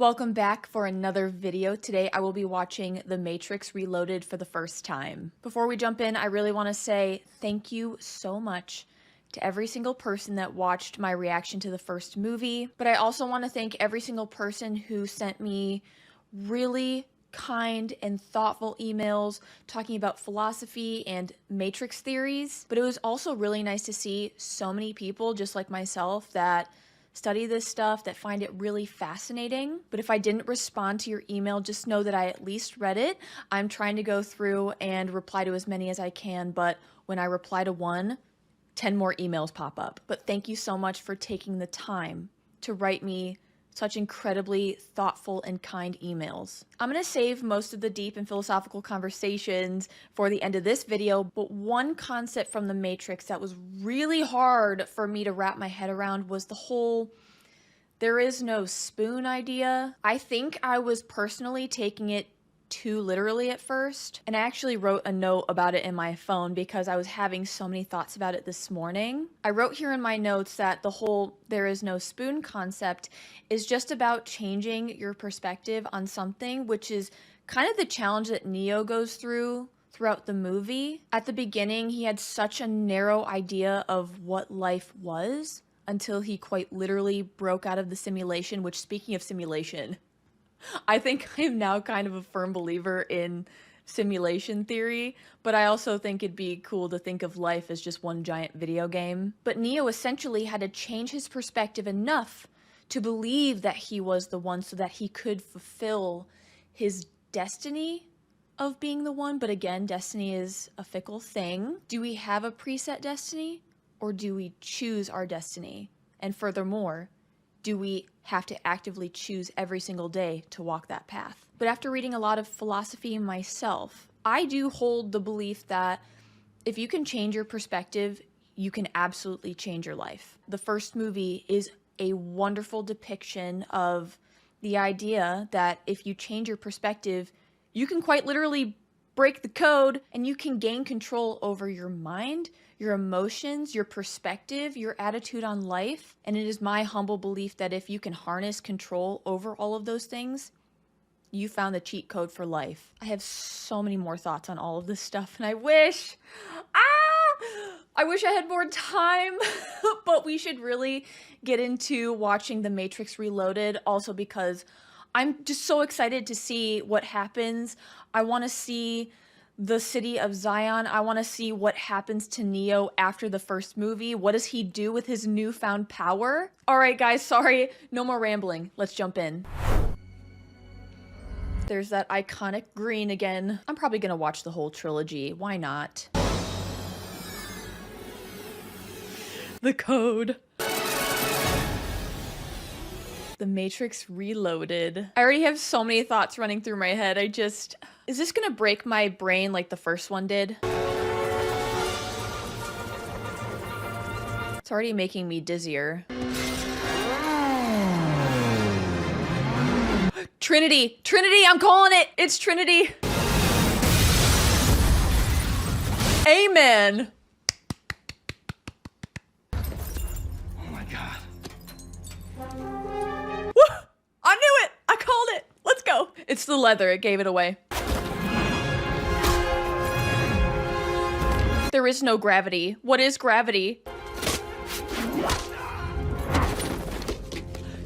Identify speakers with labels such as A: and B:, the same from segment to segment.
A: Welcome back for another video. Today I will be watching The Matrix Reloaded for the first time. Before we jump in, I really want to say thank you so much to every single person that watched my reaction to the first movie, but I also want to thank every single person who sent me really kind and thoughtful emails talking about philosophy and Matrix theories. But it was also really nice to see so many people just like myself that study this stuff, that find it really fascinating. But if I didn't respond to your email, just know that I at least read it. I'm trying to go through and reply to as many as I can, but when I reply to one, 10 more emails pop up. But thank you so much for taking the time to write me such incredibly thoughtful and kind emails. I'm gonna save most of the deep and philosophical conversations for the end of this video, but one concept from The Matrix that was really hard for me to wrap my head around was the whole there is no spoon idea. I think I was personally taking it too literally at first, and I actually wrote a note about it in my phone because I was having so many thoughts about it this morning. I wrote here in my notes that the whole there is no spoon concept is just about changing your perspective on something, which is kind of the challenge that Neo goes through throughout the movie. At the beginning, he had such a narrow idea of what life was until he quite literally broke out of the simulation, which, speaking of simulation, I think I am now kind of a firm believer in simulation theory, but I also think it'd be cool to think of life as just one giant video game. But Neo essentially had to change his perspective enough to believe that he was the one so that he could fulfill his destiny of being the one. But again, destiny is a fickle thing. Do we have a preset destiny, or do we choose our destiny? And furthermore, do we have to actively choose every single day to walk that path? But after reading a lot of philosophy myself, I do hold the belief that if you can change your perspective, you can absolutely change your life. The first movie is a wonderful depiction of the idea that if you change your perspective, you can quite literally break the code and you can gain control over your mind, your emotions, your perspective, your attitude on life. And it is my humble belief that if you can harness control over all of those things, you found the cheat code for life. I have so many more thoughts on all of this stuff, and I wish I had more time, but we should really get into watching The Matrix Reloaded, also because I'm just so excited to see what happens. I want to see the city of Zion. I want to see what happens to Neo after the first movie. What does he do with his newfound power? All right, guys, sorry. No more rambling. Let's jump in. There's that iconic green again. I'm probably going to watch the whole trilogy. Why not? The code. The Matrix Reloaded. I already have so many thoughts running through my head. Is this gonna break my brain like the first one did? It's already making me dizzier. Trinity! Trinity! I'm calling it! It's Trinity! Amen! I knew it! I called it! Let's go! It's the leather, it gave it away. There is no gravity. What is gravity?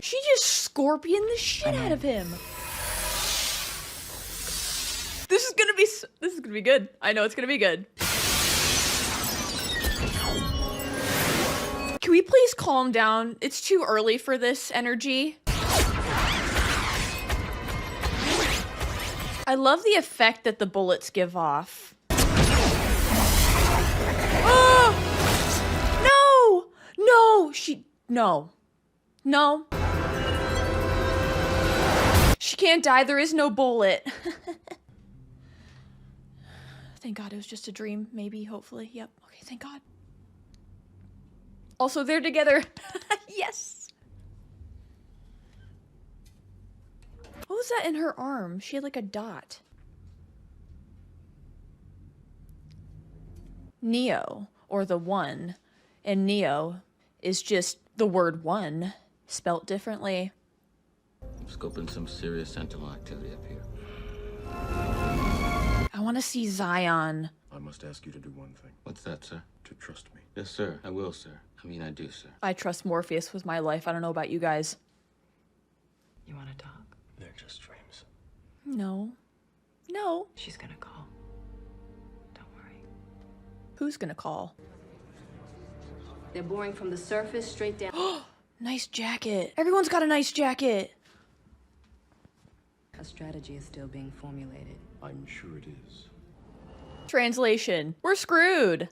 A: She just scorpioned the shit out of him. This is gonna be good. I know it's gonna be good. Can we please calm down? It's too early for this energy. I love the effect that the bullets give off. Oh! No! No. She can't die. There is no bullet. Thank God it was just a dream. Maybe, hopefully. Yep. Okay, thank God. Also, they're together. Yes! What was that in her arm? She had like a dot. Neo, or the One, and Neo is just the word one, spelt differently.
B: I'm scoping some serious sentinel activity up here.
A: I want to see Zion.
C: I must ask you to do one thing.
B: What's that, sir?
C: To trust me.
B: Yes, sir. I will, sir. I mean, I do, sir.
A: I trust Morpheus with my life. I don't know about you guys.
D: You want to talk?
C: They're just dreams.
A: No. No.
D: She's gonna call. Don't worry.
A: Who's gonna call?
E: They're boring from the surface straight down.
A: Nice jacket. Everyone's got a nice jacket.
E: A strategy is still being formulated.
C: I'm sure it is.
A: Translation. We're screwed.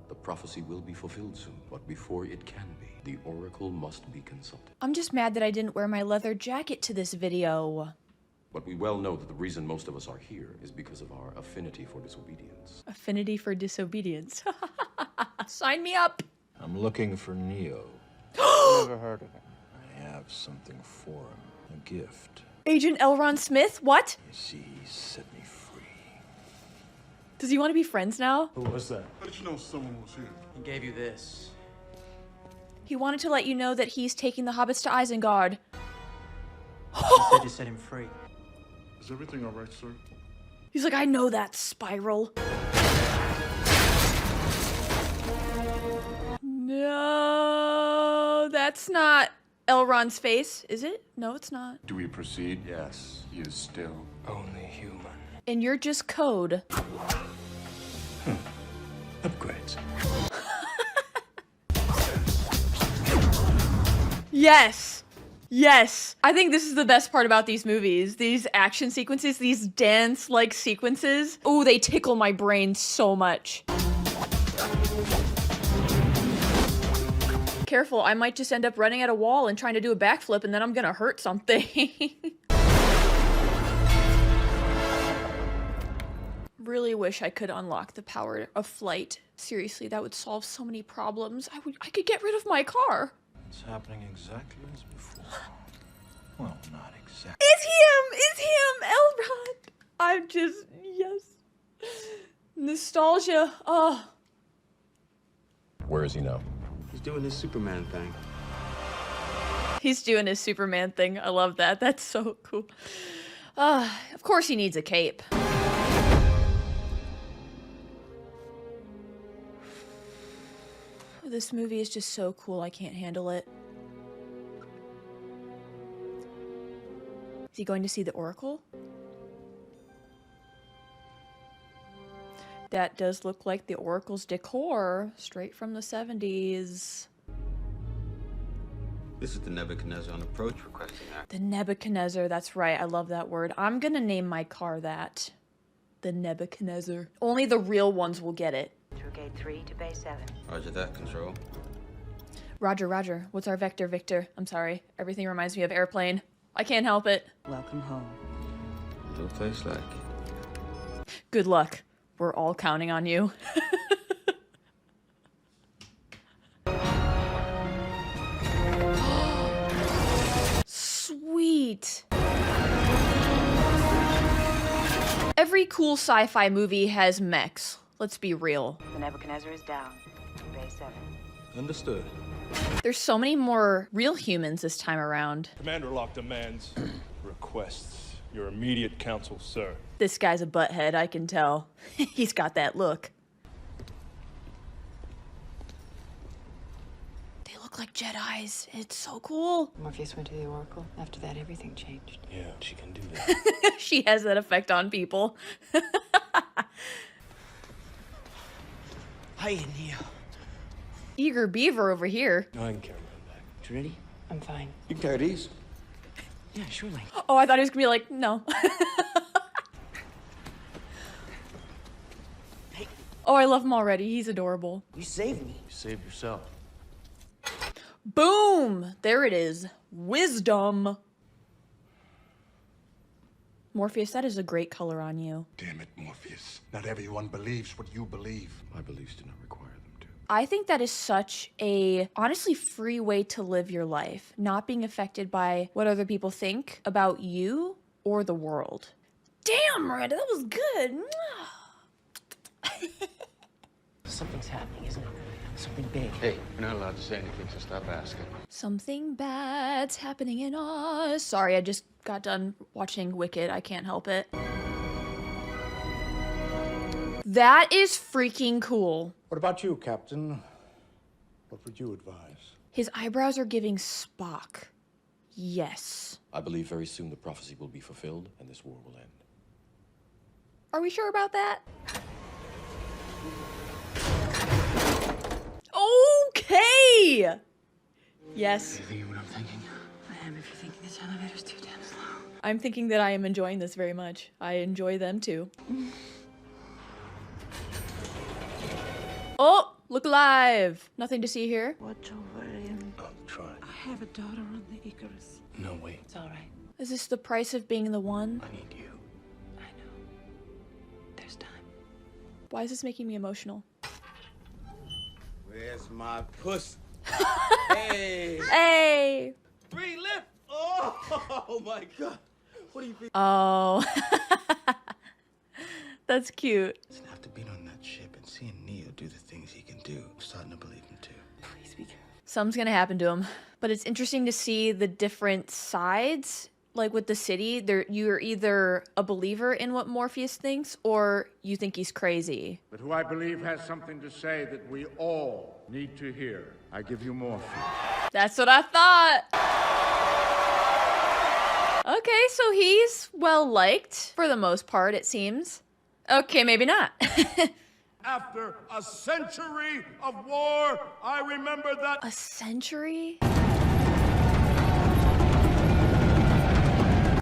C: The prophecy will be fulfilled soon, but before it can be, the oracle must be consulted.
A: I'm just mad that I didn't wear my leather jacket to this video.
C: But we well know that the reason most of us are here is because of our affinity for disobedience.
A: Affinity for disobedience. Sign me up.
F: I'm looking for Neo. Never heard of him. I have something for him. A gift.
A: Agent Elron Smith? What?
F: You see, he set me free.
A: Does he want to be friends now?
G: Who was that?
H: How did you know someone was here?
G: He gave you this.
A: He wanted to let you know that he's taking the hobbits to Isengard.
G: He said to set him free.
H: Is everything all right, sir?
A: He's like, I know that, Spiral. No, that's not Elrond's face, is it? No, it's not.
H: Do we proceed? Yes, he is still
F: Only human.
A: And you're just code.
F: Upgrades.
A: Yes. Yes. I think this is the best part about these movies. These action sequences, these dance-like sequences. Oh, they tickle my brain so much. Careful, I might just end up running at a wall and trying to do a backflip and then I'm gonna hurt something. Really wish I could unlock the power of flight. Seriously, that would solve so many problems. I could get rid of my car.
F: It's happening exactly as before. Well, not exactly.
A: It's him! It's him! Elrond! I'm just, yes. Nostalgia. Oh.
C: Where is he now?
G: He's doing his Superman thing.
A: He's doing his Superman thing. I love that. That's so cool. Of course he needs a cape. This movie is just so cool. I can't handle it. Is he going to see the Oracle? That does look like the Oracle's decor, straight from the 70s.
B: This is the Nebuchadnezzar on approach requesting act.
A: The Nebuchadnezzar, that's right. I love that word. I'm gonna name my car that. The Nebuchadnezzar. Only the real ones will get it.
I: Through gate 3 to bay 7.
B: Roger that, Control.
A: Roger, Roger. What's our vector, Victor? I'm sorry. Everything reminds me of airplane. I can't help it.
I: Welcome home.
B: No place like it.
A: Good luck. We're all counting on you. Sweet. Every cool sci-fi movie has mechs. Let's be real.
I: The Nebuchadnezzar is down. Bay 7.
F: Understood.
A: There's so many more real humans this time around.
J: Commander Locke demands, requests your immediate counsel, sir.
A: This guy's a butthead, I can tell. He's got that look. They look like Jedis. It's so cool.
D: Morpheus went to the Oracle. After that, everything changed.
F: Yeah, she can do that.
A: She has that effect on people.
G: Hi, Neo.
A: Eager beaver over here.
J: No, I can carry mine back.
G: You ready?
D: I'm fine.
G: You can carry these. Yeah, surely.
A: Oh, I thought he was gonna be like, no.
G: Hey.
A: Oh, I love him already. He's adorable.
G: You saved me.
F: You saved yourself.
A: Boom! There it is. Wisdom. Morpheus, that is a great color on you.
H: Damn it, Morpheus. Not everyone believes what you believe.
C: My beliefs do not require them to.
A: I think that is such a, honestly, free way to live your life. Not being affected by what other people think about you or the world. Damn, Miranda, that was good.
D: Something's happening, isn't it?
G: Something big.
B: Hey, we're not allowed to say anything, so stop asking.
A: Something bad's happening in Oz. Sorry, I just got done watching Wicked. I can't help it. That is freaking cool.
H: What about you, Captain? What would you advise?
A: His eyebrows are giving Spock. Yes.
C: I believe very soon the prophecy will be fulfilled and this war will end.
A: Are we sure about that? Okay! Yes.
B: You think what I'm thinking?
D: I am if you're thinking this elevator's too damn slow.
A: I'm thinking that I am enjoying this very much. I enjoy them too. Oh, look alive. Nothing to see here.
D: Watch over him.
F: I'm trying.
D: I have a daughter on the Icarus.
F: No, wait.
D: It's all right.
A: Is this the price of being the one?
F: I need you.
D: I know. There's time.
A: Why is this making me emotional?
G: Where's my puss? Hey!
A: Hey!
G: Free lift! Oh my god! What do you think?
A: Oh. That's cute.
B: Doesn't have to be on that ship and seeing Neo do the things he can do. I'm starting to believe him too.
D: Please be careful.
A: Something's gonna happen to him. But it's interesting to see the different sides. Like with the city, you're either a believer in what Morpheus thinks or you think he's crazy.
H: But who I believe has something to say that we all need to hear. I give you Morpheus.
A: That's what I thought. Okay, so he's well liked for the most part, it seems. Okay, maybe not.
H: After a century of war, I remember that.
A: A century?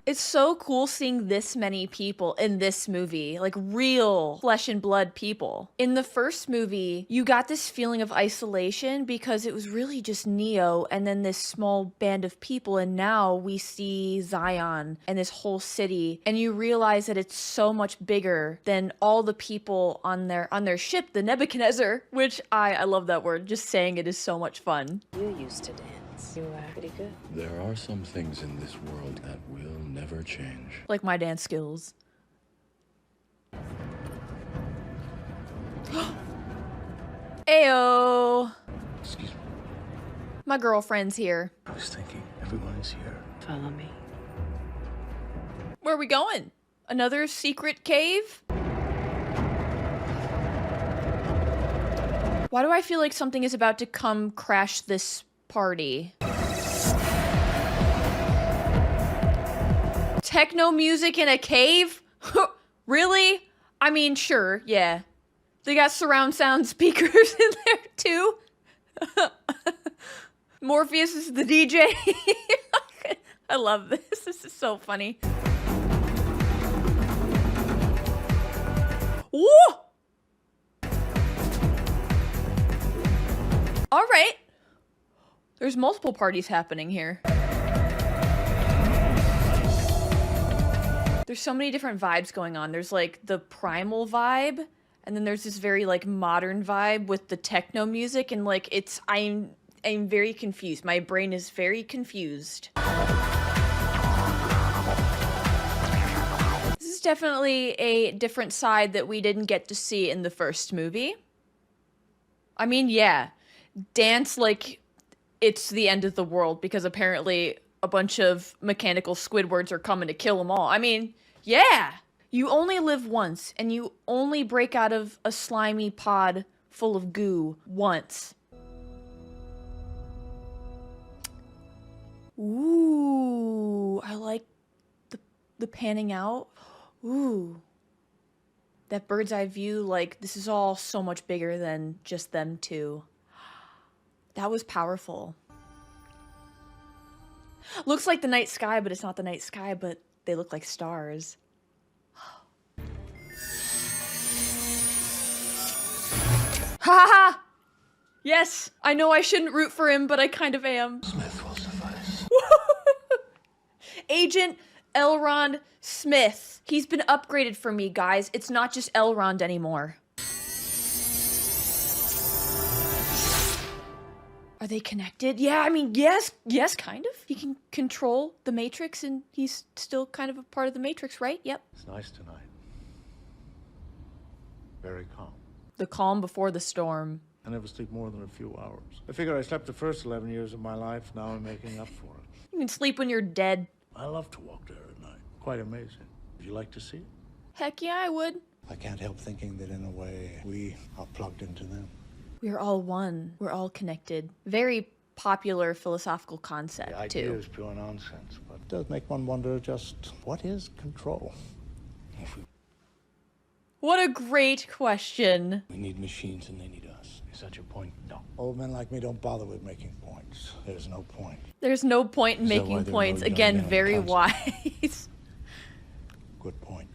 A: It's so cool seeing this many people in this movie, like real flesh and blood people. In the first movie, you got this feeling of isolation because it was really just Neo and then this small band of people, and now we see Zion and this whole city, and you realize that it's so much bigger than all the people on their ship, the Nebuchadnezzar, which I love that word. Just saying it is so much fun.
D: You used to dance. You were pretty good.
C: There are some things in this world that will never change.
A: Like my dance skills. Ayo!
F: Excuse me.
A: My girlfriend's here.
F: I was thinking, everyone is here.
D: Follow me.
A: Where are we going? Another secret cave? Why do I feel like something is about to come crash this party? Techno music in a cave? Really? I mean, sure, yeah. They got surround sound speakers in there too. Morpheus is the DJ. I love this. This is so funny. Woo! All right. There's multiple parties happening here. There's so many different vibes going on. There's like the primal vibe, and then there's this very like modern vibe with the techno music, and like I'm very confused. My brain is very confused. This is definitely a different side that we didn't get to see in the first movie. I mean, yeah, dance like it's the end of the world because apparently a bunch of mechanical Squidwards are coming to kill them all. I mean, yeah, you only live once and you only break out of a slimy pod full of goo once. Ooh, I like the panning out. Ooh. That bird's eye view, like, this is all so much bigger than just them two. That was powerful. Looks like the night sky, but it's not the night sky, but they look like stars. Ha ha! Yes, I know I shouldn't root for him, but I kind of am.
F: Smith will suffice.
A: Agent Elrond Smith. He's been upgraded for me, guys. It's not just Elrond anymore. Are they connected? Yeah, I mean, yes, kind of. He can control the Matrix, and he's still kind of a part of the Matrix, right? Yep.
H: It's nice tonight. Very calm.
A: The calm before the storm.
F: I never sleep more than a few hours. I figure I slept the first 11 years of my life. Now I'm making up for it.
A: You can sleep when you're dead.
F: I love to walk there at night. Quite amazing. Would you like to see it?
A: Heck yeah, I would.
B: I can't help thinking that in a way we are plugged into them.
A: We're all one. We're all connected. Very popular philosophical concept,
F: The idea
A: too.
F: is pure nonsense, but it does make one wonder just what is control? If
A: What a great question.
B: We need machines and they need us.
F: Is that your point? No. Old men like me don't bother with making points. There's no point.
A: There's no point in
B: Is that why
A: making
B: there are
A: points.
B: no young
A: Again,
B: men on
A: very
B: council?
A: wise.
B: Good point.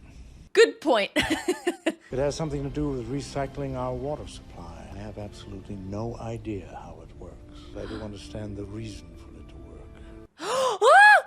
A: Good point.
F: It has something to do with recycling our water supply. I have absolutely no idea how it works. I do understand the reason for it to work.
A: Ah,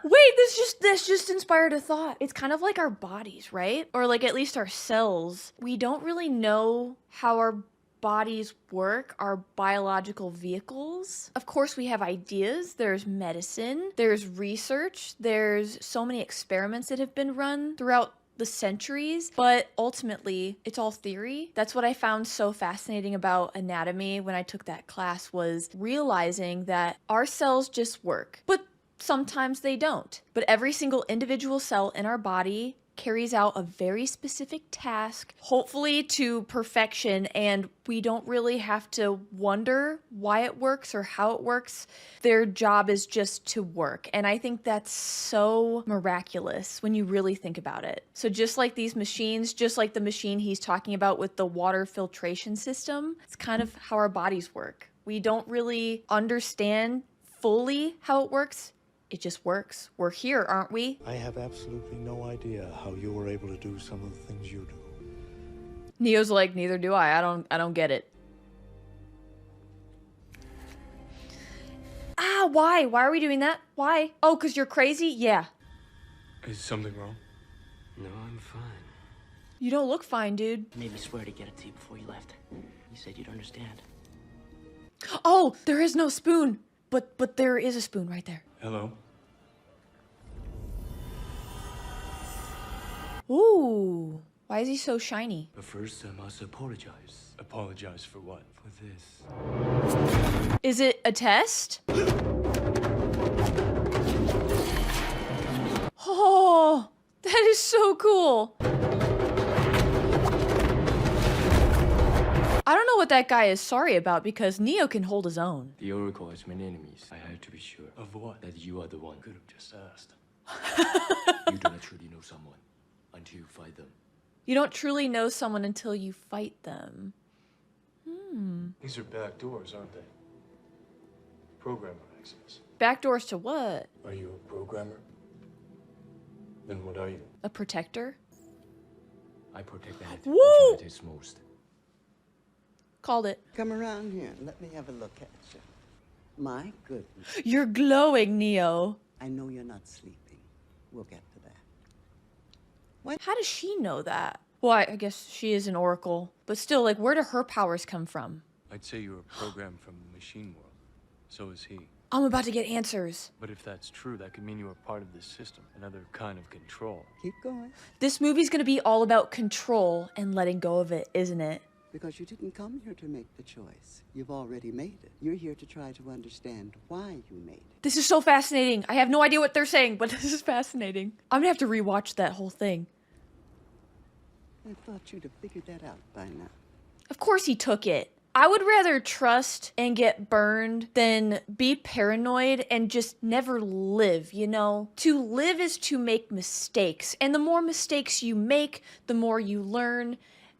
A: wait, this just inspired a thought. It's kind of like our bodies, right? Or like at least our cells. We don't really know how our bodies work, our biological vehicles. Of course, we have ideas. There's medicine, there's research, there's so many experiments that have been run throughout the centuries, but ultimately it's all theory. That's what I found so fascinating about anatomy when I took that class, was realizing that our cells just work, but sometimes they don't. But every single individual cell in our body carries out a very specific task, hopefully to perfection, and we don't really have to wonder why it works or how it works. Their job is just to work, and I think that's so miraculous when you really think about it. So just like these machines, just like the machine he's talking about with the water filtration system, it's kind of how our bodies work. We don't really understand fully how it works. It just works. We're here, aren't we?
F: I have absolutely no idea how you were able to do some of the things you do.
A: Neo's like, neither do I. I don't get it. Ah, why? Why are we doing that? Why? Oh, because you're crazy? Yeah.
J: Is something wrong?
G: No, I'm fine.
A: You don't look fine, dude.
K: Made me swear to get it to you before you left. You said you'd understand.
A: Oh, there is no spoon. But there is a spoon right there.
J: Hello?
A: Ooh. Why is he so shiny?
G: But first, I must apologize.
J: Apologize for what?
G: For this.
A: Is it a test? Oh, that is so cool. I don't know what that guy is sorry about, because Neo can hold his own.
G: The Oracle has many enemies. I have to be sure.
J: Of what?
G: That you are the one.
J: Could have just asked.
G: You do not truly know someone until you fight them.
A: You don't truly know someone until you fight them.
J: These are back doors, aren't they? Programmer access.
A: Backdoors to what?
J: Are you a programmer? Then what are you?
A: A protector?
G: I protect that
A: Woo!
G: which matters most.
A: Called it.
L: Come around here and let me have a look at you. My goodness.
A: You're glowing, Neo.
L: I know you're not sleeping. We'll get to that.
A: How does she know that? Well, I guess she is an oracle. But still, like, where do her powers come from?
J: I'd say you're a program from the machine world. So is he.
A: I'm about to get answers.
J: But if that's true, that could mean you are part of this system. Another kind of control.
L: Keep going.
A: This movie's gonna be all about control and letting go of it, isn't it?
L: Because you didn't come here to make the choice. You've already made it. You're here to try to understand why you made it.
A: This is so fascinating. I have no idea what they're saying, but this is fascinating. I'm gonna have to rewatch that whole thing.
L: I thought you'd have figured that out by now.
A: Of course he took it. I would rather trust and get burned than be paranoid and just never live, you know? To live is to make mistakes. And the more mistakes you make, the more you learn.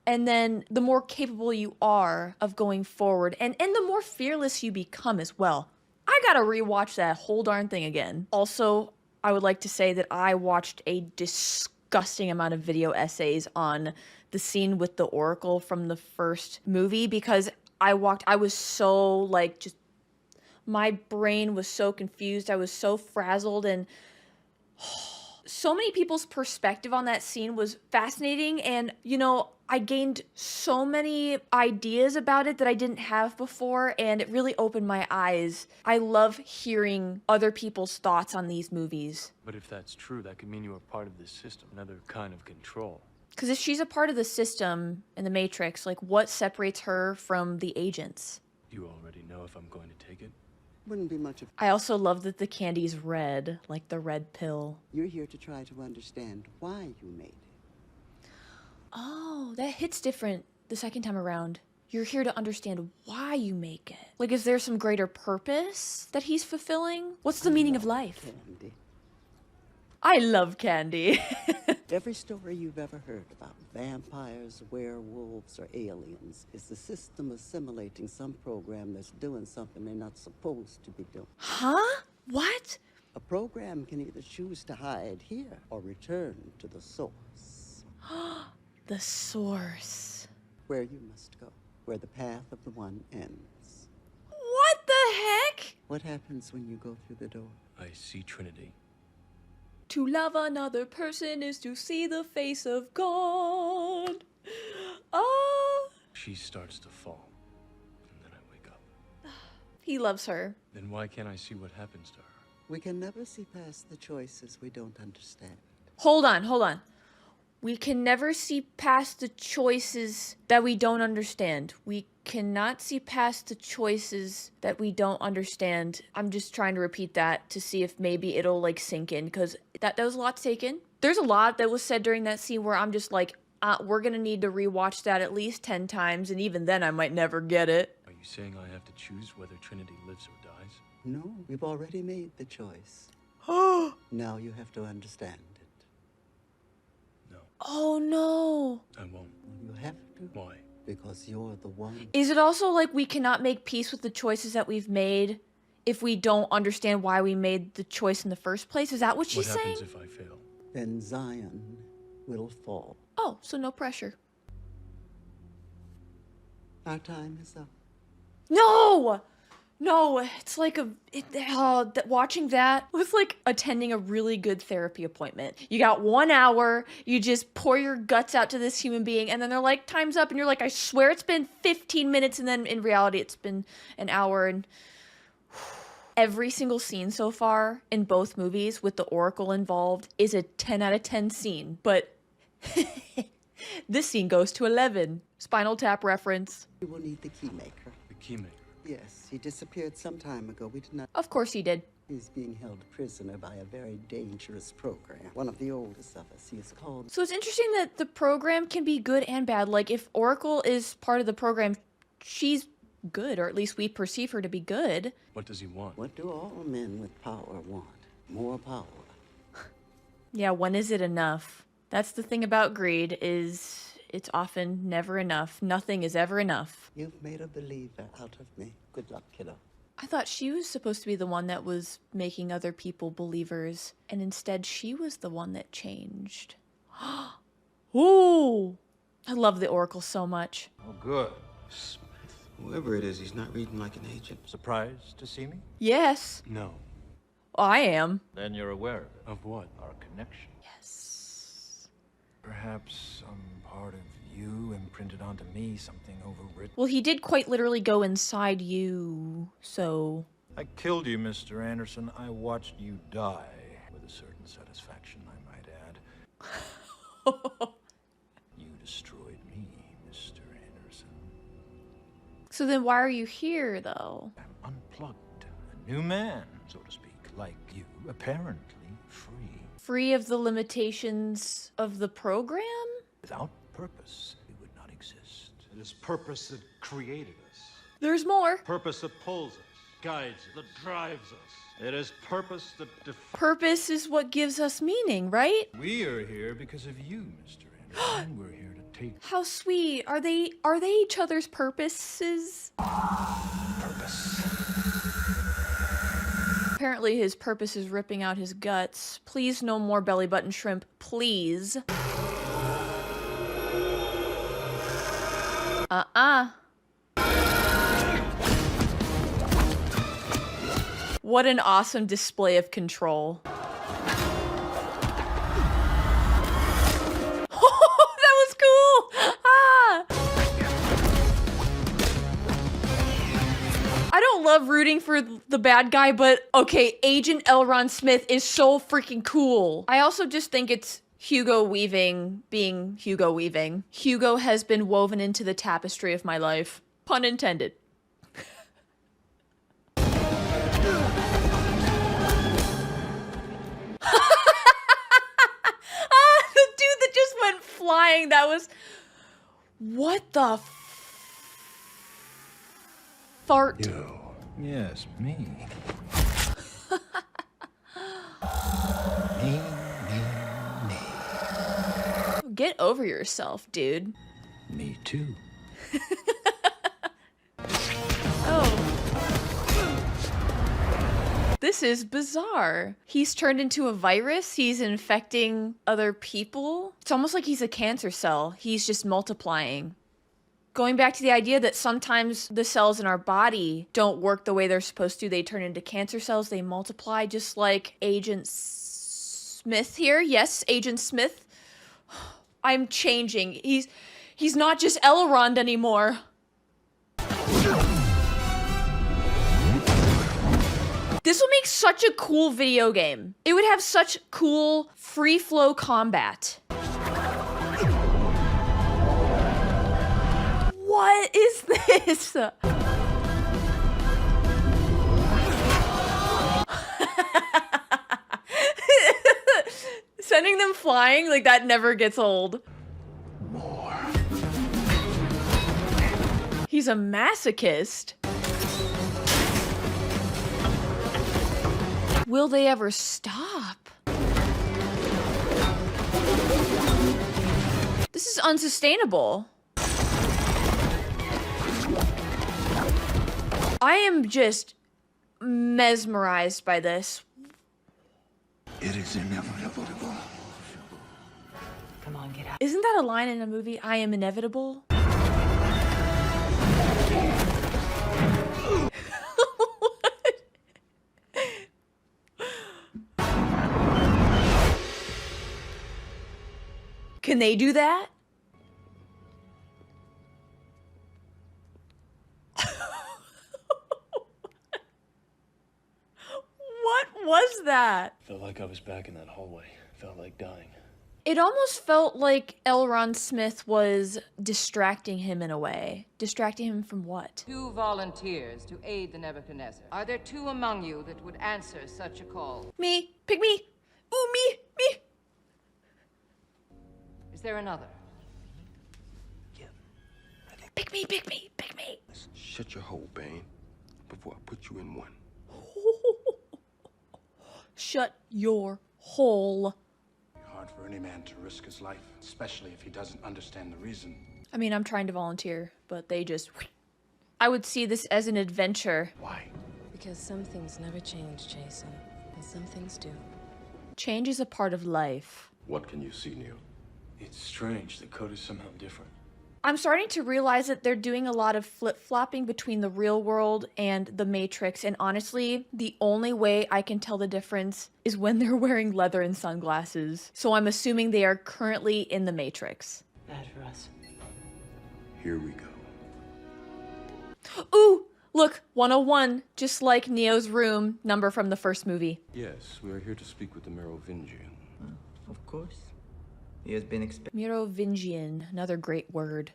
A: And then the more capable you are of going forward. And the more fearless you become as well. I gotta rewatch that whole darn thing again. Also, I would like to say that I watched a disgusting amount of video essays on the scene with the Oracle from the first movie, because I was so, like, just, my brain was so confused. I was so frazzled, and so many people's perspective on that scene was fascinating. And, you know, I gained so many ideas about it that I didn't have before, and it really opened my eyes. I love hearing other people's thoughts on these movies.
J: But if that's true, that could mean you are part of this system. Another kind of control.
A: Because if she's a part of the system in the Matrix, like, what separates her from the agents?
J: You already know if I'm going to take it?
L: Wouldn't be much of...
A: I also love that the candy's red, like the red pill.
L: You're here to try to understand why you made it.
A: Oh, that hits different the second time around. You're here to understand why you make it. Like, is there some greater purpose that he's fulfilling? What's the meaning of life?
L: Candy.
A: I love candy.
L: Every story you've ever heard about vampires, werewolves, or aliens is the system assimilating some program that's doing something they're not supposed to be doing.
A: Huh? What?
L: A program can either choose to hide here or return to the source.
A: The source.
L: Where you must go, where the path of the one ends.
A: What the heck?
L: What happens when you go through the door?
J: I see Trinity.
A: To love another person is to see the face of God. Oh.
J: She starts to fall, and then I wake up.
A: He loves her.
J: Then why can't I see what happens to her?
L: We can never see past the choices we don't understand.
A: Hold on. We can never see past the choices that we don't understand. We cannot see past the choices that we don't understand. I'm just trying to repeat that to see if maybe it'll like sink in, because that was a lot taken. There's a lot that was said during that scene where I'm just like, we're gonna need to rewatch that at least 10 times, and even then I might never get it.
J: Are you saying I have to choose whether Trinity lives or dies?
L: No, we've already made the choice. Now you have to understand it.
A: Oh no.
J: I won't.
L: You have to.
J: Why?
L: Because you're the one.
A: Is it also like we cannot make peace with the choices that we've made if we don't understand why we made the choice in the first place? Is that what she's saying?
J: What happens if I fail?
L: Then Zion will fall.
A: Oh, so no pressure.
L: Our time is up.
A: No, it's like watching that was like attending a really good therapy appointment. You got 1 hour, you just pour your guts out to this human being, and then they're like, time's up, and you're like, I swear it's been 15 minutes, and then in reality it's been an hour. And every single scene so far in both movies with the Oracle involved is a 10 out of 10 scene, but this scene goes to 11. Spinal Tap reference.
L: You will need the Keymaker.
J: The Keymaker?
L: Yes, he disappeared some time ago. We did not...
A: Of course he did.
L: He's being held prisoner by a very dangerous program. One of the oldest of us. He is called...
A: So it's interesting that the program can be good and bad. Like, if Oracle is part of the program, she's good, or at least we perceive her to be good.
J: What does he want?
L: What do all men with power want? More power.
A: Yeah, when is it enough? That's the thing about greed, is it's often never enough. Nothing is ever enough.
L: You've made a believer out of me. Good luck, kiddo.
A: I thought she was supposed to be the one that was making other people believers, and instead she was the one that changed. Ooh! I love the Oracle so much.
B: Oh, good. Smith. Whoever it is, he's not reading like an agent.
M: Surprised to see me?
A: Yes.
J: No.
A: I am.
M: Then you're aware of it.
J: Of what?
M: Our connection.
A: Yes.
M: Perhaps some part of you imprinted onto me something overwritten.
A: Well, he did quite literally go inside you, so...
M: I killed you, Mr. Anderson. I watched you die with a certain satisfaction, I might add. You destroyed me, Mr. Anderson.
A: So then why are you here, though?
M: I'm unplugged. A new man, so to speak, like you. Apparently free.
A: Free of the limitations of the program?
M: Without purpose, we would not exist.
N: It is purpose that created us.
A: There's more.
N: Purpose that pulls us, guides us, that drives us. It is purpose that
A: Purpose is what gives us meaning, right?
M: We are here because of you, Mr. Anderson. We're here to take...
A: How sweet. Are they each other's purposes?
M: Purpose.
A: Apparently his purpose is ripping out his guts. Please, no more belly button shrimp. Please. What an awesome display of control. Oh, that was cool! Ah! I don't love rooting for the bad guy, but okay, Agent L. Ron Smith is so freaking cool. I also just think it's Hugo Weaving being Hugo Weaving. Hugo has been woven into the tapestry of my life. Pun intended. flying. That was... What the fart?
M: You. Yes, me. Me.
A: Get over yourself, dude.
M: Me too.
A: Oh. This is bizarre. He's turned into a virus. He's infecting other people. It's almost like he's a cancer cell. He's just multiplying. Going back to the idea that sometimes the cells in our body don't work the way they're supposed to. They turn into cancer cells. They multiply just like Agent Smith here. Yes, Agent Smith. I'm changing. He's not just Elrond anymore. This would make such a cool video game. It would have such cool free flow combat. What is this? Sending them flying, like that never gets old.
M: More.
A: He's a masochist. Will they ever stop? This is unsustainable. I am just mesmerized by this.
B: It is inevitable.
D: Come on, get out.
A: Isn't that a line in a movie? I am inevitable? Can they do that? What was that?
J: Felt like I was back in that hallway. Felt like dying.
A: It almost felt like Elrond Smith was distracting him in a way. Distracting him from what?
O: 2 volunteers to aid the Nebuchadnezzar. Are there 2 among you that would answer such a call?
A: Me. Pick me. Ooh, me.
O: Is there another?
A: Pick me, pick me, pick me.
C: Shut your hole, Bane, before I put you in one.
A: Shut your hole.
F: Hard for any man to risk his life, especially if he doesn't understand the reason.
A: I mean, I'm trying to volunteer, but they just... I would see this as an adventure.
F: Why?
D: Because some things never change, Jason, and some things do.
A: Change is a part of life.
C: What can you see, Neo?
J: It's strange. The code is somehow different.
A: I'm starting to realize that they're doing a lot of flip-flopping between the real world and the Matrix, and honestly, the only way I can tell the difference is when they're wearing leather and sunglasses. So I'm assuming they are currently in the Matrix.
D: Bad for us.
C: Here we go.
A: Ooh! Look, 101, just like Neo's room number from the first movie.
C: Yes, we are here to speak with the Merovingian.
K: Of course. He has been
A: Merovingian, another great word.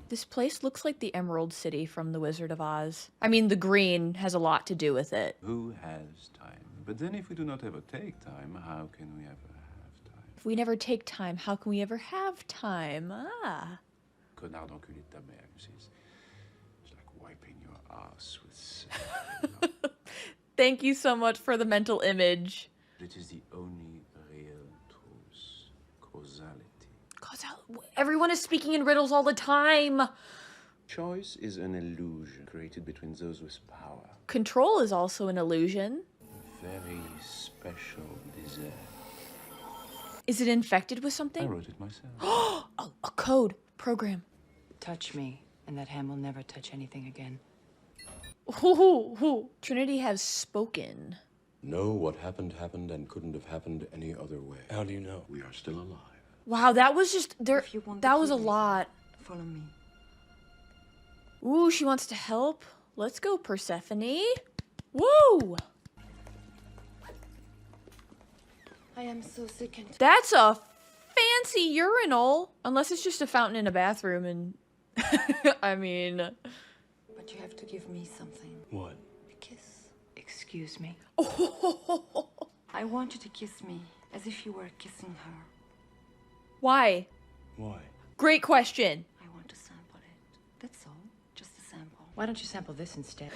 A: This place looks like the Emerald City from The Wizard of Oz. I mean, the green has a lot to do with it.
C: Who has time? But then if we do not ever take time, how can we ever have time?
A: If we never take time, how can we ever have time? Ah.
C: Connard enculé de ta mère, you see. It's like wiping your ass with sand.
A: Thank you so much for the mental image.
C: It is the only real truth. Causality.
A: Everyone is speaking in riddles all the time.
C: Choice is an illusion created between those with power.
A: Control is also an illusion.
C: A very special desire.
A: Is it infected with something?
C: I wrote it myself.
A: Oh, a code. Program.
D: Touch me, and that hand will never touch anything again.
A: Ooh. Trinity has spoken.
C: No, what happened happened and couldn't have happened any other way.
J: How do you know?
C: We are still alive.
A: Wow, that was just there. That was a lot.
D: Follow me.
A: Ooh, she wants to help. Let's go, Persephone. Woo!
D: I am so sick and...
A: That's a fancy urinal. Unless it's just a fountain in a bathroom and... I mean...
D: But you have to give me something.
J: What?
D: A kiss. Excuse me.
A: Oh.
D: I want you to kiss me
P: As if you were kissing her.
A: Why?
J: Why?
A: Great question.
P: I want to sample it. That's all. Just a sample.
D: Why don't you sample this instead?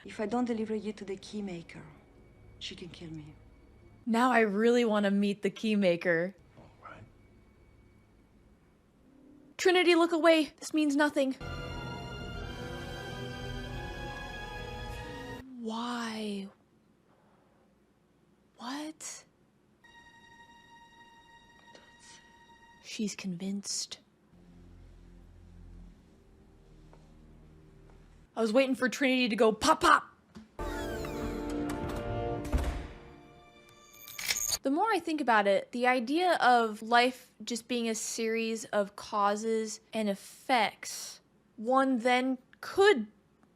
P: If I don't deliver you to the keymaker, she can kill me.
A: Now I really want to meet the keymaker.
J: All right.
A: Trinity, look away. This means nothing. Why? What? She's convinced. I was waiting for Trinity to go pop pop. The more I think about it, the idea of life just being a series of causes and effects, one then could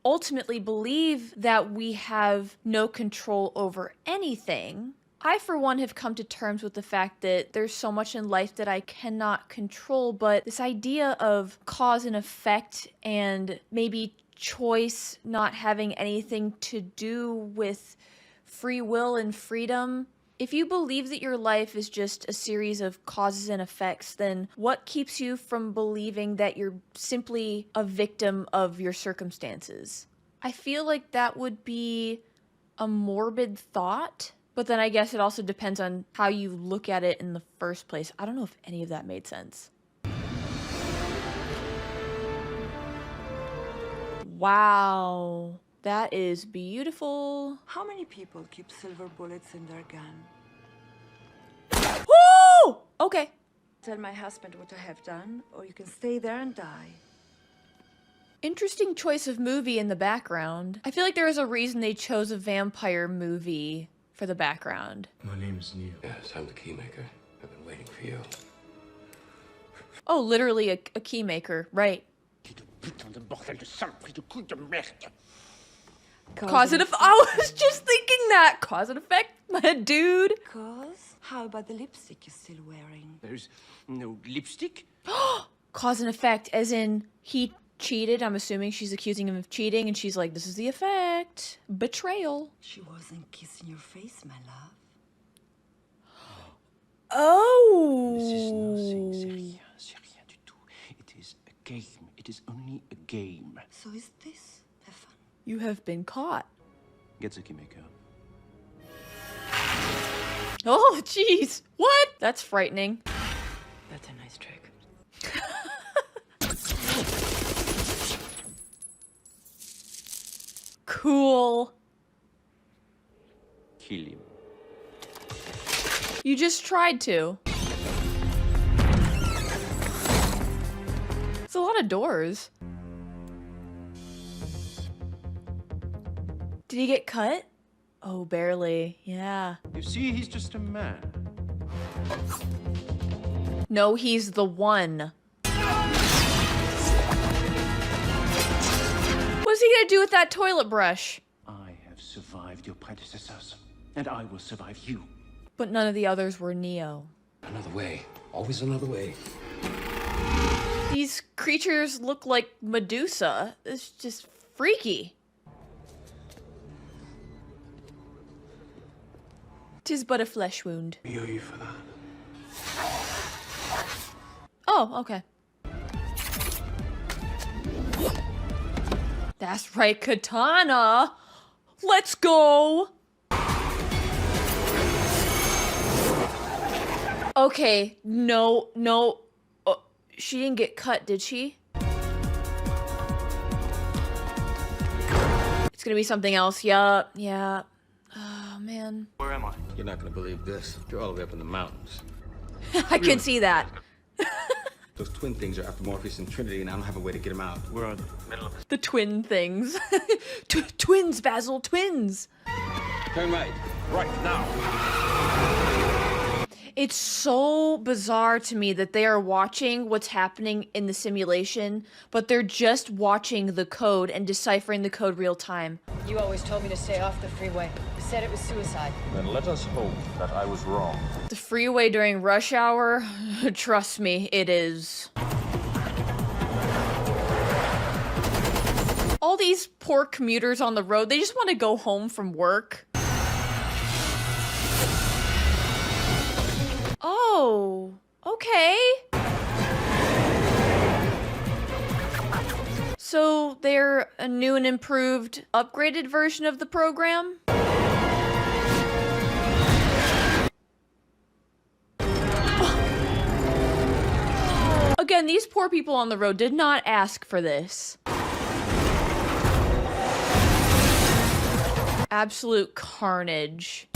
A: ultimately believe that we have no control over anything. I, for one, have come to terms with the fact that there's so much in life that I cannot control, but this idea of cause and effect and maybe choice not having anything to do with free will and freedom. If you believe that your life is just a series of causes and effects, then what keeps you from believing that you're simply a victim of your circumstances? I feel like that would be a morbid thought, but then I guess it also depends on how you look at it in the first place. I don't know if any of that made sense. Wow. That is beautiful.
P: How many people keep silver bullets in their gun?
A: Woo! Okay.
P: Tell my husband what I have done, or you can stay there and die.
A: Interesting choice of movie in the background. I feel like there was a reason they chose a vampire movie for the background.
J: My name's Neil.
C: Yes, I'm the keymaker. I've been waiting for you.
A: Oh, literally a keymaker, right. Cause and effect. I was just thinking that. Cause and effect, my dude.
P: Cause? How about the lipstick you're still wearing?
K: There's no lipstick?
A: Cause and effect, as in he cheated. I'm assuming she's accusing him of cheating, and she's like, this is the effect. Betrayal.
P: She wasn't kissing your face, my love.
A: Oh.
K: This is nothing, c'est rien du tout. It is a game. It is only a game.
P: So is this? Have fun.
A: You have been caught.
K: Get the keymaker.
A: Oh, jeez. What? That's frightening.
D: That's a nice trick.
A: Cool.
K: Kill him.
A: You just tried to. It's a lot of doors. Did he get cut? Oh, barely. Yeah.
M: You see, he's just a man.
A: No, he's the one. What's he gonna do with that toilet brush?
K: I have survived your predecessors, and I will survive you.
A: But none of the others were Neo.
C: Another way. Always another way.
A: These creatures look like Medusa. It's just freaky. 'Tis but a flesh wound.
B: We owe you for that.
A: Oh, okay. That's right, katana. Let's go. Okay, no. Oh, she didn't get cut, did she? It's gonna be something else. Yeah. Oh, man.
B: Where am I? You're not gonna believe this. You're all the way up in the mountains.
A: I can see that.
B: Those twin things are after Morpheus and Trinity, and I don't have a way to get them out.
J: Where are they?
B: Middle of
A: The twin things. Twins, Basil, twins.
B: Turn right.
J: Right now.
A: It's so bizarre to me that they are watching what's happening in the simulation, but they're just watching the code and deciphering the code real time.
O: You always told me to stay off the freeway. You said it was suicide.
J: Then let us hope that I was wrong.
A: The freeway during rush hour? Trust me, it is. All these poor commuters on the road, they just want to go home from work. Oh, okay. So they're a new and improved, upgraded version of the program? Again, these poor people on the road did not ask for this. Absolute carnage.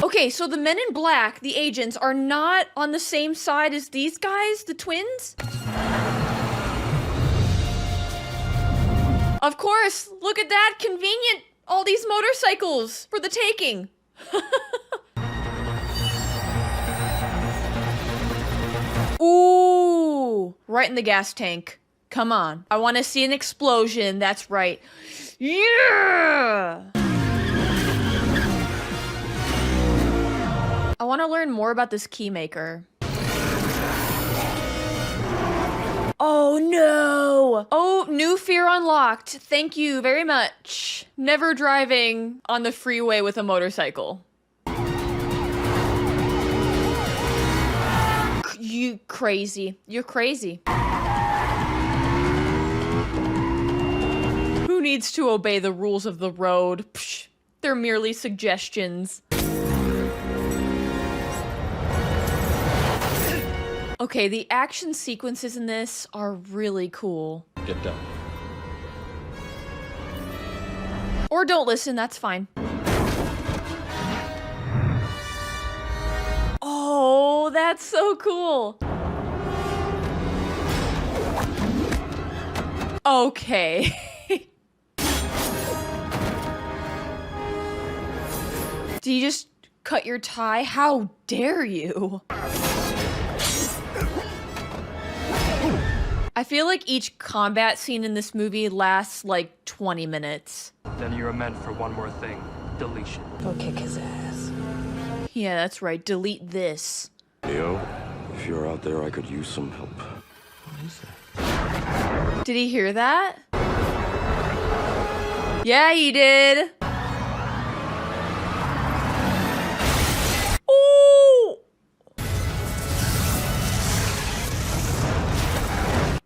A: Okay, so the men in black, the agents, are not on the same side as these guys, the twins? Of course, look at that, convenient. All these motorcycles for the taking. Ooh, right in the gas tank. Come on, I want to see an explosion, that's right. Yeah! I want to learn more about this keymaker. Oh no! Oh, new fear unlocked. Thank you very much. Never driving on the freeway with a motorcycle. You crazy. You're crazy. Who needs to obey the rules of the road? Psh, they're merely suggestions. Okay, the action sequences in this are really cool.
C: Get down.
A: Or don't listen, that's fine. Oh, that's so cool. Okay. Do you just cut your tie? How dare you? I feel like each combat scene in this movie lasts like 20 minutes.
Q: Then you're meant for one more thing. Deletion.
D: Go kick his ass.
A: Yeah, that's right. Delete this.
C: Leo, if you're out there, I could use some help.
B: What is that?
A: Did he hear that? Yeah, he did. Ooh!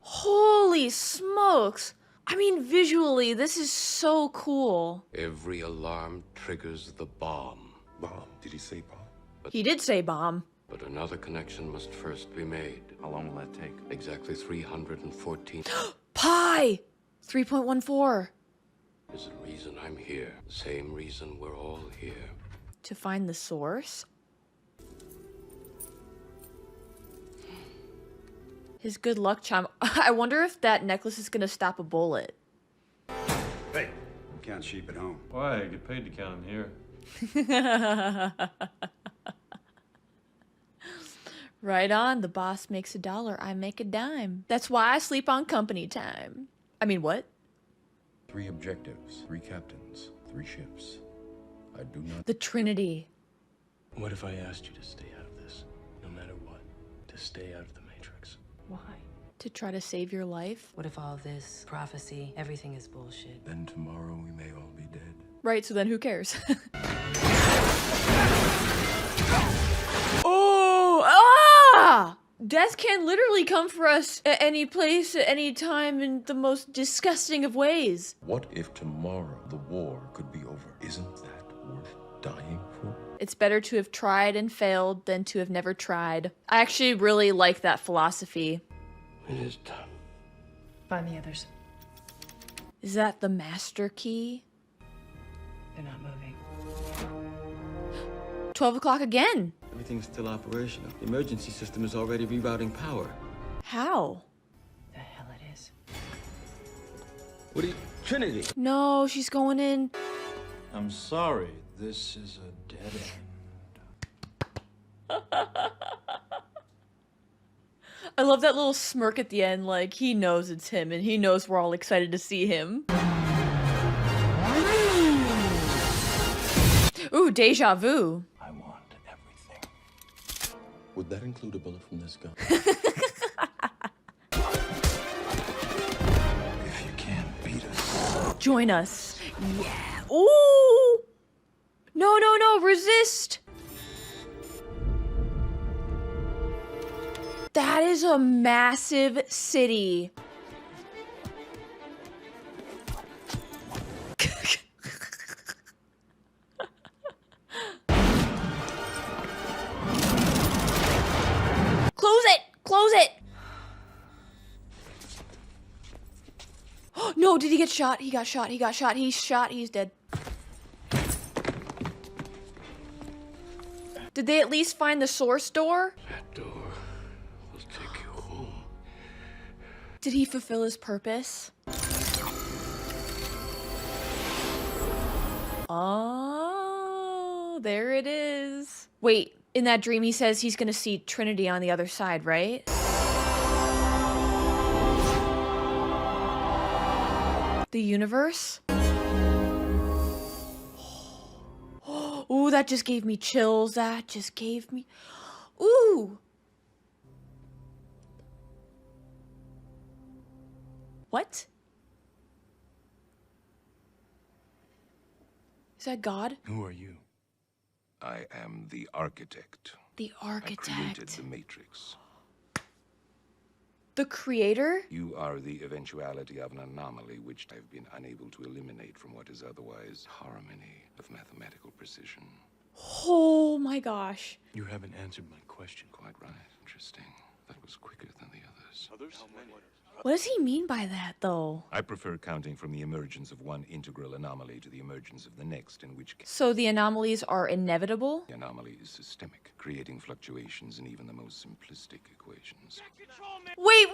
A: Holy smokes. I mean, visually, this is so cool.
C: Every alarm triggers the bomb.
B: Bomb? Did he say bomb?
A: He did say bomb.
C: But another connection must first be made.
K: How long will that take?
C: Exactly 314.
A: Pi! 3.14.
C: There's a reason I'm here. Same reason we're all here.
A: To find the source? His good luck charm. I wonder if that necklace is gonna stop a bullet.
R: Hey, we count sheep at home.
J: Why? I get paid to count them here.
A: Right on. The boss makes $1, I make a dime. That's why I sleep on company time. I mean, what?
C: 3 objectives, 3 captains, 3 ships. I do not...
A: The Trinity.
B: What if I asked you to stay out of this? No matter what. To stay out of the Matrix.
A: Why? To try to save your life?
D: What if all this prophecy, everything is bullshit?
C: Then tomorrow we may all be dead.
A: Right, so then who cares? Oh! Ah! Death can literally come for us at any place, at any time, in the most disgusting of ways.
C: What if tomorrow the war could be over? Isn't that worth dying for?
A: It's better to have tried and failed than to have never tried. I actually really like that philosophy.
C: It is done.
P: Find the others.
A: Is that the master key?
P: They're not moving.
A: 12 o'clock again.
B: Everything's still operational. The emergency system is already rerouting power.
A: How?
P: The hell it is.
B: What are you... Trinity!
A: No, she's going in.
M: I'm sorry, this is a dead end.
A: I love that little smirk at the end, like he knows it's him and he knows we're all excited to see him. Ooh, deja vu.
M: I want everything.
C: Would that include a bullet from this gun?
M: If you can't beat us,
A: Join us. Yeah. Ooh! No, no, no, resist! That is a massive city. Close it! Close it! No, did he get shot? He got shot. He got shot. He's shot. He's dead. Did they at least find the source door?
B: That door will take you home.
A: Did he fulfill his purpose? Oh, there it is. Wait, in that dream he says he's gonna see Trinity on the other side, right? The universe? Ooh, that just gave me chills. That just gave me... Ooh! What? Is that God?
J: Who are you?
K: I am the architect.
A: The architect.
K: I created the Matrix.
A: The creator?
K: You are the eventuality of an anomaly which I've been unable to eliminate from what is otherwise harmony of mathematical precision.
A: Oh my gosh.
B: You haven't answered my question.
K: Quite right. Interesting. That was quicker than the others.
A: What does he mean by that, though?
K: I prefer counting from the emergence of one integral anomaly to the emergence of the next, in which case
A: So the anomalies are inevitable?
K: the anomaly is systemic, creating fluctuations in even the most simplistic equations.
A: Wait,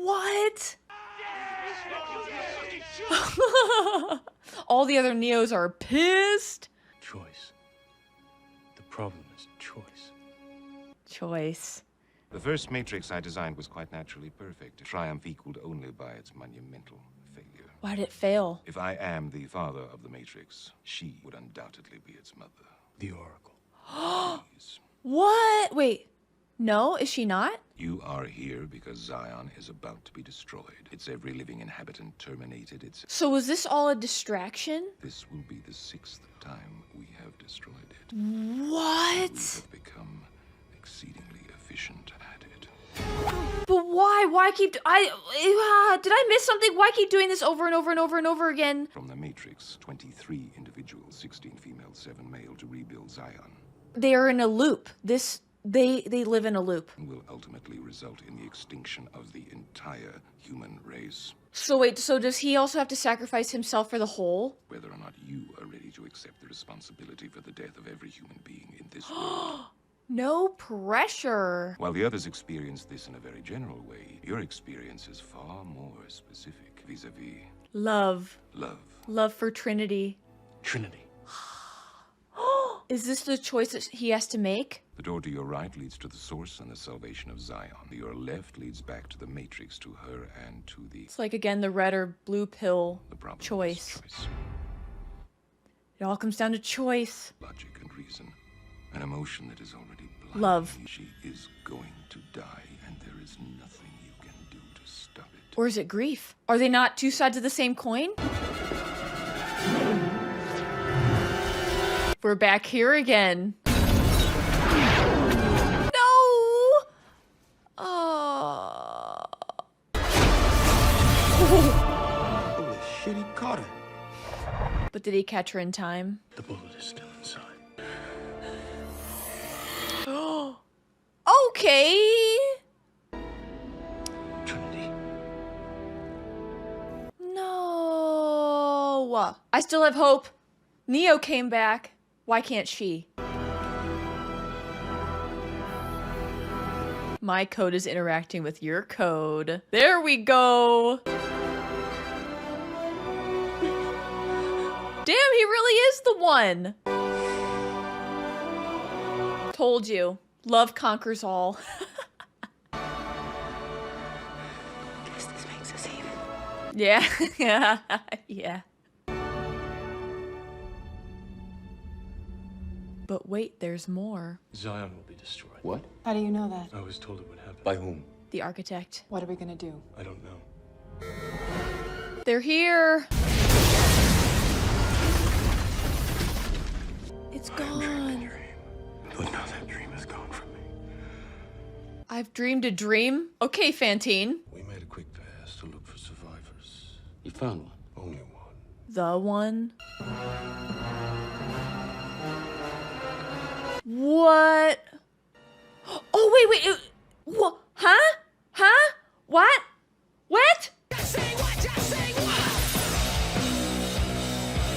A: what? All the other Neos are pissed.
B: Choice. The problem is choice.
A: Choice.
K: The first Matrix I designed was quite naturally perfect, a triumph equaled only by its monumental failure.
A: Why did it fail?
K: If I am the father of the Matrix, she would undoubtedly be its mother.
B: The Oracle.
A: What? Wait. No, is she not?
K: You are here because Zion is about to be destroyed. Its every living inhabitant terminated.
A: So was this all a distraction?
K: This will be the 6th time we have destroyed it.
A: What?
K: We have become exceedingly efficient at it.
A: But why? Why keep... did I miss something? Why keep doing this over and over and over and over again?
K: From the Matrix, 23 individuals, 16 female, 7 male, to rebuild Zion.
A: They are in a loop. They live in a loop.
K: Will ultimately result in the extinction of the entire human race.
A: So wait, so does he also have to sacrifice himself for the whole?
K: Whether or not you are ready to accept the responsibility for the death of every human being in this world.
A: No pressure.
K: While the others experience this in a very general way, your experience is far more specific vis-a-vis
A: Love.
K: love.
A: Love for Trinity.
B: Trinity.
A: Is this the choice that he has to make?
K: The door to your right leads to the source and the salvation of Zion. Your left leads back to the Matrix, to her and to the...
A: It's like, again, the red or blue pill
K: The problem
A: choice.
K: is choice.
A: It all comes down to choice.
K: Logic and reason. An emotion that is already blind.
A: Love.
K: She is going to die, and there is nothing you can do to stop it.
A: Or is it grief? Are they not two sides of the same coin? We're back here again. No!
R: Holy shit, he caught her.
A: But did he catch her in time?
B: The bullet is still inside.
A: Okay!
B: Trinity.
A: No! I still have hope. Neo came back. Why can't she? My code is interacting with your code. There we go! Damn, he really is the one! Told you. Love conquers all.
P: Guess this makes us even.
A: Yeah. Yeah. But wait, there's more.
B: Zion will be destroyed.
C: What?
P: How do you know that?
B: I was told it would happen.
C: By whom?
A: The architect.
P: What are we gonna do?
B: I don't know.
A: They're here. It's I've dreamed a dream. Okay, Fantine.
R: We made a quick pass to look for survivors.
C: You found one?
R: Only one.
A: The one? What? Oh, wait. What? Huh? Huh? What? What?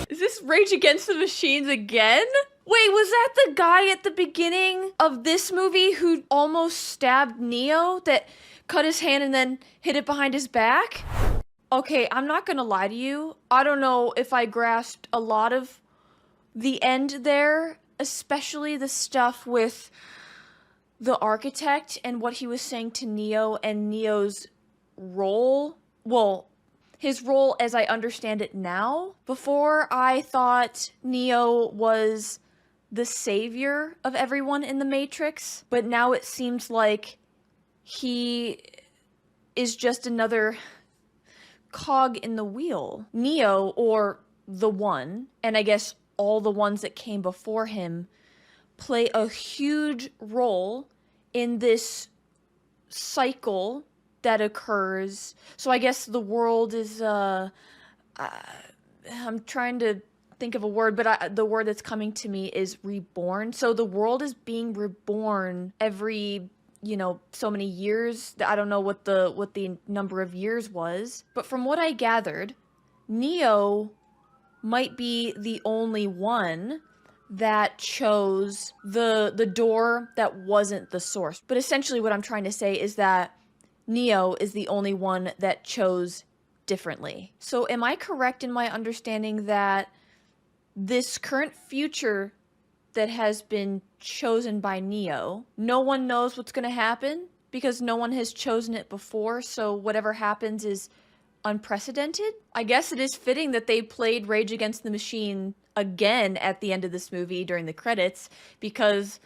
A: Is this Rage Against the Machines again? Wait, was that the guy at the beginning of this movie who almost stabbed Neo, that cut his hand and then hid it behind his back? Okay, I'm not gonna lie to you. I don't know if I grasped a lot of the end there, especially the stuff with the architect and what he was saying to Neo and Neo's role. Well, his role as I understand it now. Before, I thought Neo was the savior of everyone in the Matrix, but now it seems like he is just another cog in the wheel. Neo, or the One, and I guess all the ones that came before him, play a huge role in this cycle that occurs. So I guess the world is, I'm trying to think of a word, but the word that's coming to me is reborn. So the world is being reborn every, so many years. I don't know what the number of years was, but from what I gathered, Neo might be the only one that chose the door that wasn't the source. But essentially what I'm trying to say is that Neo is the only one that chose differently. So am I correct in my understanding that this current future that has been chosen by Neo, no one knows what's going to happen because no one has chosen it before, so whatever happens is unprecedented? I guess it is fitting that they played Rage Against the Machine again at the end of this movie during the credits, because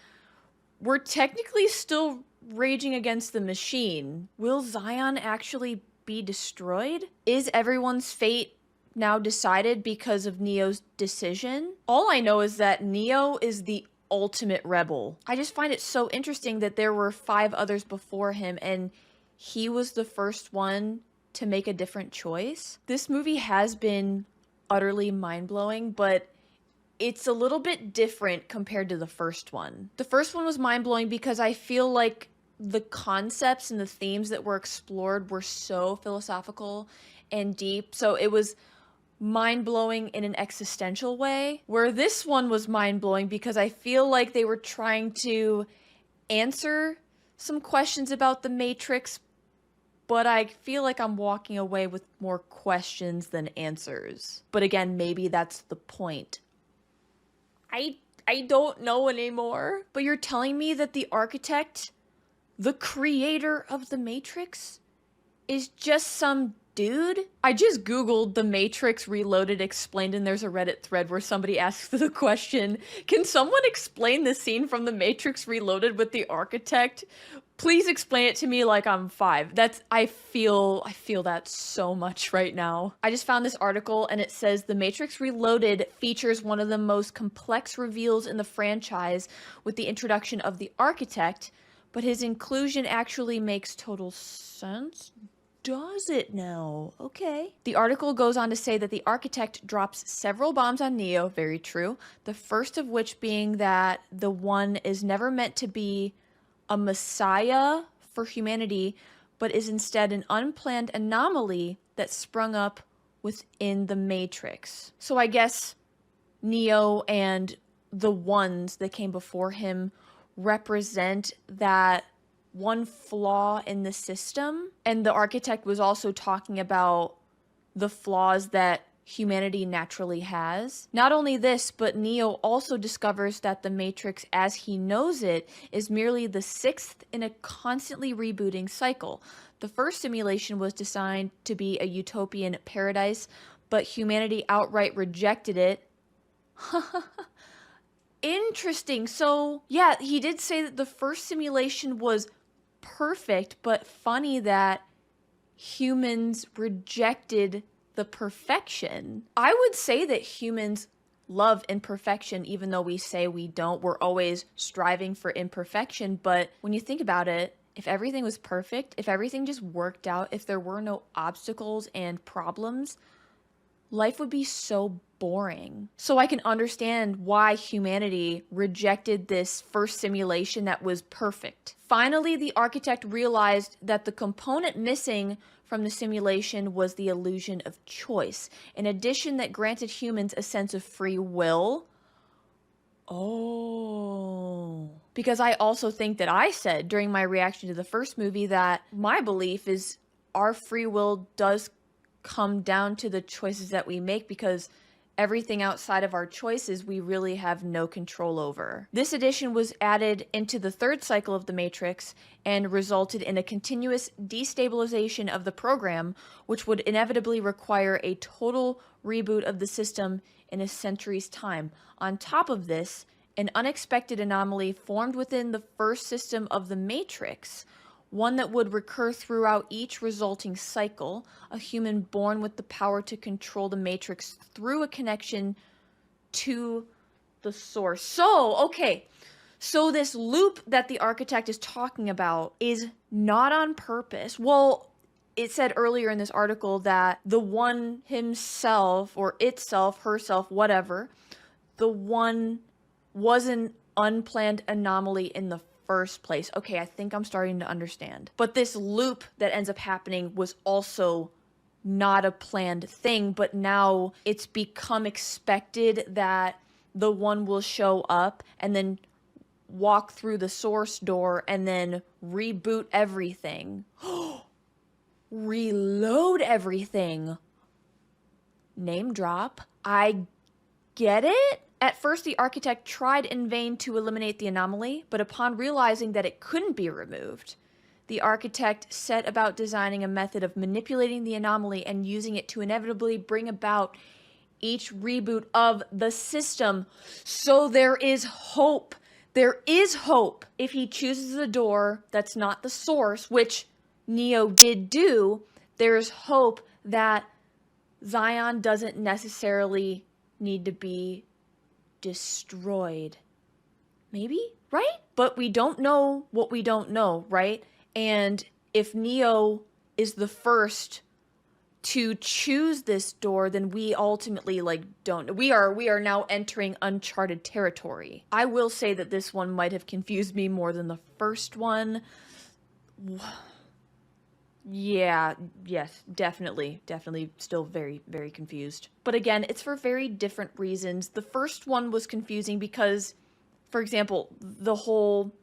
A: we're technically still raging against the machine. Will Zion actually be destroyed? Is everyone's fate now decided because of Neo's decision? All I know is that Neo is the ultimate rebel. I just find it so interesting that there were 5 others before him and he was the first one to make a different choice. This movie has been utterly mind-blowing, but it's a little bit different compared to the first one. The first one was mind-blowing because I feel like the concepts and the themes that were explored were so philosophical and deep, so it was mind-blowing in an existential way, where this one was mind-blowing because I feel like they were trying to answer some questions about the Matrix, but I feel like I'm walking away with more questions than answers. But again, maybe that's the point. I don't know anymore. But you're telling me that the architect, the creator of the Matrix, is just some dude? I just googled The Matrix Reloaded Explained, and there's a Reddit thread where somebody asks the question, can someone explain the scene from The Matrix Reloaded with the architect? Please explain it to me like I'm 5. I feel that so much right now. I just found this article and it says The Matrix Reloaded features one of the most complex reveals in the franchise with the introduction of the architect, but his inclusion actually makes total sense. Does it now? Okay. The article goes on to say that the architect drops several bombs on Neo, very true, the first of which being that the One is never meant to be a messiah for humanity, but is instead an unplanned anomaly that sprung up within the Matrix. So I guess Neo and the ones that came before him represent that one flaw in the system. And the architect was also talking about the flaws that humanity naturally has. Not only this, but Neo also discovers that the Matrix as he knows it is merely the 6th in a constantly rebooting cycle. The first simulation was designed to be a utopian paradise, but humanity outright rejected it. Interesting. So yeah, he did say that the first simulation was perfect, but funny that humans rejected the perfection. I would say that humans love imperfection, even though we say we don't. We're always striving for imperfection, but when you think about it, if everything was perfect, if everything just worked out, if there were no obstacles and problems, life would be so boring. So I can understand why humanity rejected this first simulation that was perfect. Finally, the architect realized that the component missing from the simulation was the illusion of choice, an addition that granted humans a sense of free will. Oh. Because I also think that I said during my reaction to the first movie that my belief is our free will does come down to the choices that we make, because everything outside of our choices we really have no control over. This addition was added into the third cycle of the Matrix and resulted in a continuous destabilization of the program, which would inevitably require a total reboot of the system in a century's time. On top of this, an unexpected anomaly formed within the first system of the Matrix, one that would recur throughout each resulting cycle, a human born with the power to control the Matrix through a connection to the source. So this loop that the architect is talking about is not on purpose. Well, it said earlier in this article that the one himself, or itself, herself, whatever, the one was an unplanned anomaly in the first place. Okay, I think I'm starting to understand. But this loop that ends up happening was also not a planned thing, but now it's become expected that the one will show up and then walk through the source door and then reboot everything. Reload everything. Name drop. I get it. At first, the architect tried in vain to eliminate the anomaly, but upon realizing that it couldn't be removed, the architect set about designing a method of manipulating the anomaly and using it to inevitably bring about each reboot of the system. So there is hope. There is hope. If he chooses a door that's not the source, which Neo did do, there's hope that Zion doesn't necessarily need to be destroyed. Maybe, right? But we don't know what we don't know, right? And if Neo is the first to choose this door, then we ultimately don't. We are now entering uncharted territory. I will say that this one might have confused me more than the first one. Yeah, yes, definitely still very, very confused. But again, it's for very different reasons. The first one was confusing because, for example, the whole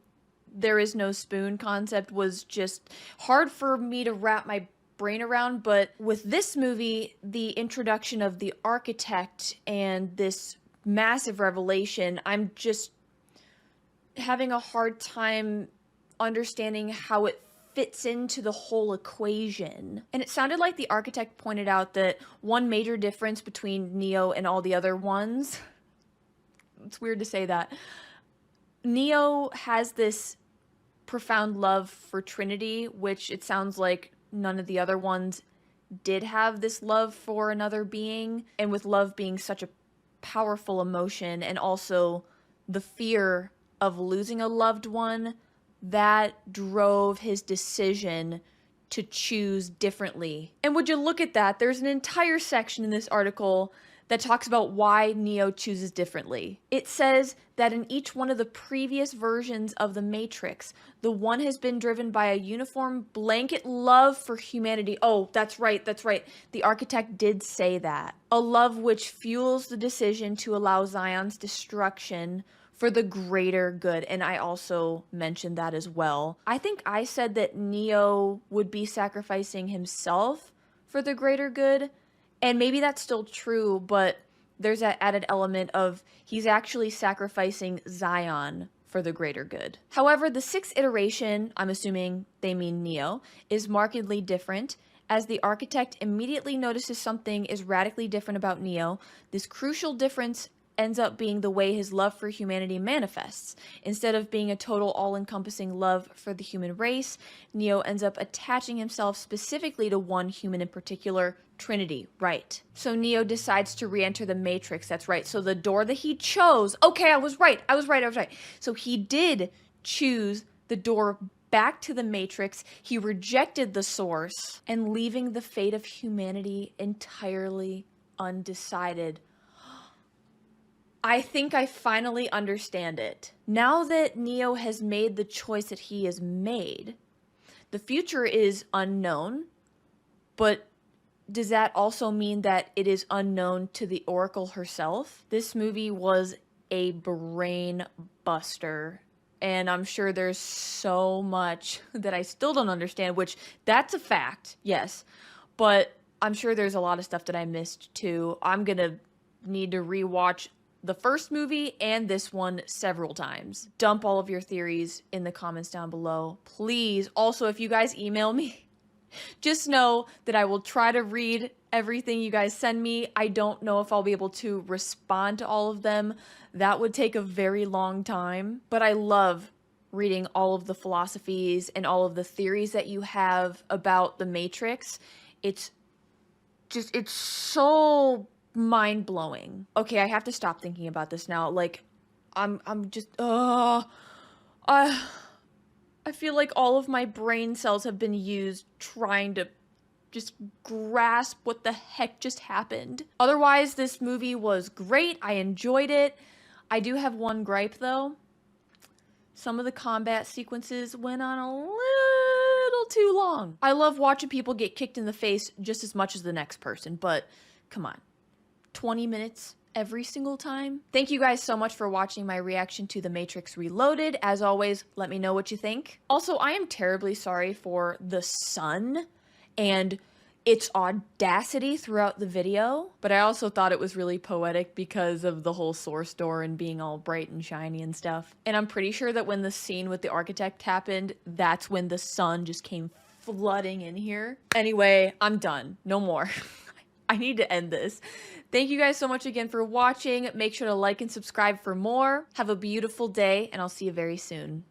A: there is no spoon concept was just hard for me to wrap my brain around. But with this movie, the introduction of the architect and this massive revelation, I'm just having a hard time understanding how it fits into the whole equation. And it sounded like the architect pointed out that one major difference between Neo and all the other ones, it's weird to say that, Neo has this profound love for Trinity, which it sounds like none of the other ones did have this love for another being. And with love being such a powerful emotion, and also the fear of losing a loved one, that drove his decision to choose differently. And would you look at that, there's an entire section in this article that talks about why Neo chooses differently. It says that in each one of the previous versions of the Matrix, the one has been driven by a uniform blanket love for humanity. Oh, that's right. The architect did say that. A love which fuels the decision to allow Zion's destruction for the greater good. And I also mentioned that as well. I think I said that Neo would be sacrificing himself for the greater good. And maybe that's still true, but there's that added element of he's actually sacrificing Zion for the greater good. However, the sixth iteration, I'm assuming they mean Neo, is markedly different. As the architect immediately notices something is radically different about Neo, this crucial difference ends up being the way his love for humanity manifests. Instead of being a total all-encompassing love for the human race, Neo ends up attaching himself specifically to one human in particular, Trinity, right? So Neo decides to re-enter the Matrix, that's right. So the door that he chose, okay, I was right. So he did choose the door back to the Matrix, he rejected the source, and leaving the fate of humanity entirely undecided. I think I finally understand it. Now that Neo has made the choice that he has made, the future is unknown, but does that also mean that it is unknown to the Oracle herself? This movie was a brain buster, and I'm sure there's so much that I still don't understand, which that's a fact, yes, but I'm sure there's a lot of stuff that I missed too. I'm gonna need to rewatch the first movie and this one several times. Dump all of your theories in the comments down below, please. Also, if you guys email me, just know that I will try to read everything you guys send me. I don't know if I'll be able to respond to all of them. That would take a very long time, but I love reading all of the philosophies and all of the theories that you have about the Matrix. It's so mind-blowing. Okay, I have to stop thinking about this now. Like, I feel like all of my brain cells have been used trying to just grasp what the heck just happened. Otherwise, this movie was great. I enjoyed it. I do have one gripe, though. Some of the combat sequences went on a little too long. I love watching people get kicked in the face just as much as the next person, but come on. 20 minutes every single time. Thank you guys so much for watching my reaction to The Matrix Reloaded. As always, let me know what you think. Also, I am terribly sorry for the sun and its audacity throughout the video, but I also thought it was really poetic because of the whole source door and being all bright and shiny and stuff. And I'm pretty sure that when the scene with the architect happened, that's when the sun just came flooding in here. Anyway, I'm done. No more. I need to end this. Thank you guys so much again for watching. Make sure to like and subscribe for more. Have a beautiful day, and I'll see you very soon.